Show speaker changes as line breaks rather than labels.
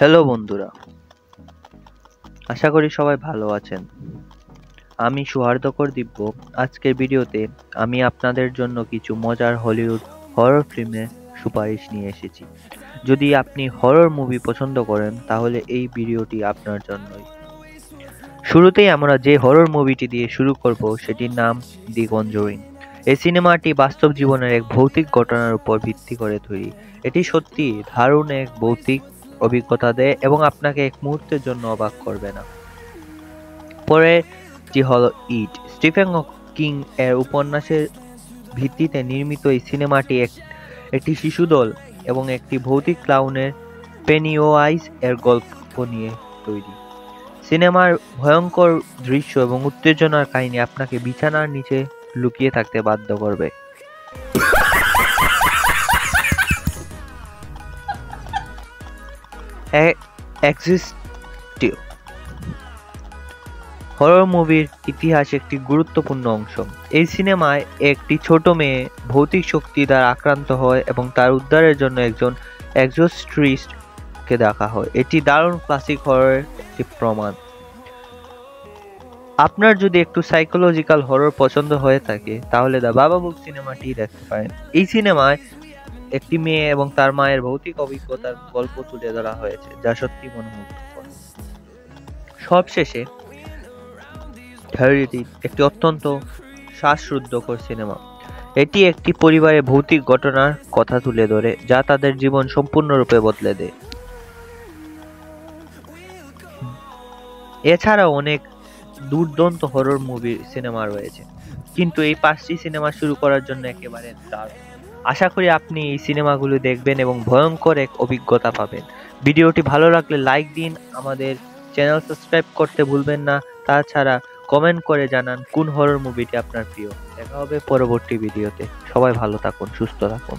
Hello বন্ধুরা, আশা করি সবাই ভালো আছেন। আমি সৌহার্দ্যকর দিব্য। আজকের ভিডিওতে আমি আপনাদের জন্য কিছু মজার হলিউড হরর ফিল্মের সুপারিশ নিয়ে এসেছি। যদি আপনি হরর মুভি পছন্দ করেন তাহলে এই ভিডিওটি আপনার জন্যই। শুরুতেই আমরা যে হরর মুভিটি দিয়ে শুরু করব সেটির নাম দি কনজুরিং। এই সিনেমাটি বাস্তব জীবনের এক ভৌতিক ঘটনার উপর ভিত্তি করে তৈরি। এটি সত্যি দারুণ এক ভৌতিক অভিজ্ঞতা দেয় এবং আপনাকে এক মুহূর্তের জন্য অবাক করবে না। পরেরটি হলো ইট। স্টিফেন কিং এর উপন্যাসের ভিত্তিতে নির্মিত এই সিনেমাটি একটি শিশুদল এবং একটি ভৌতিক ক্লাউনের পেনিওয়াইজ এর গল্প নিয়ে তৈরি। সিনেমার ভয়ঙ্কর দৃশ্য এবং উত্তেজনার কাহিনী আপনাকে বিছানার নিচে লুকিয়ে থাকতে বাধ্য করবে। এক্সিস্টিভ হরর মুভির ইতিহাস একটি গুরুত্বপূর্ণ অংশ। এই সিনেমায় একটি ছোট মেয়ে ভৌতিক শক্তি দ্বারা আক্রান্ত হয় এবং তার উদ্ধারের জন্য একজন এক্সোর্সিস্টকে ডাকা হয়। এটি দারুণ ক্লাসিক হররের একটি প্রমাণ। আপনার যদি একটু সাইকোলজিক্যাল হরর পছন্দ হয়ে থাকে তাহলে দ্য বাবাবুক সিনেমাটি দেখতে পারেন। এই সিনেমায় একটি মেয়ে এবং তার মায়ের ভৌতিক অভিজ্ঞতার গল্প তুলে ধরা হয়েছে, যা সত্যি মনোমুগ্ধকর। সবশেষে হেরিডিটি একটি অত্যন্ত শ্বাসরুদ্ধকর সিনেমা। এটি একটি পরিবারের ভৌতিক ঘটনার কথা তুলে ধরে যা তাদের জীবন সম্পূর্ণরূপে বদলে দেয়। এছাড়াও অনেক দুর্দান্ত হরর মুভি সিনেমা রয়েছে, কিন্তু এই 5টি সিনেমা শুরু করার জন্য একেবারে দারুণ। আশা করি আপনি এই সিনেমাগুলো দেখবেন এবং ভয়ঙ্কর এক অভিজ্ঞতা পাবেন। ভিডিওটি ভালো লাগলে লাইক দিন, আমাদের চ্যানেল সাবস্ক্রাইব করতে ভুলবেন না। তাছাড়া কমেন্ট করে জানান কোন হরর মুভিটি আপনার প্রিয়। দেখা হবে পরবর্তী ভিডিওতে। সবাই ভালো থাকুন, সুস্থ থাকুন।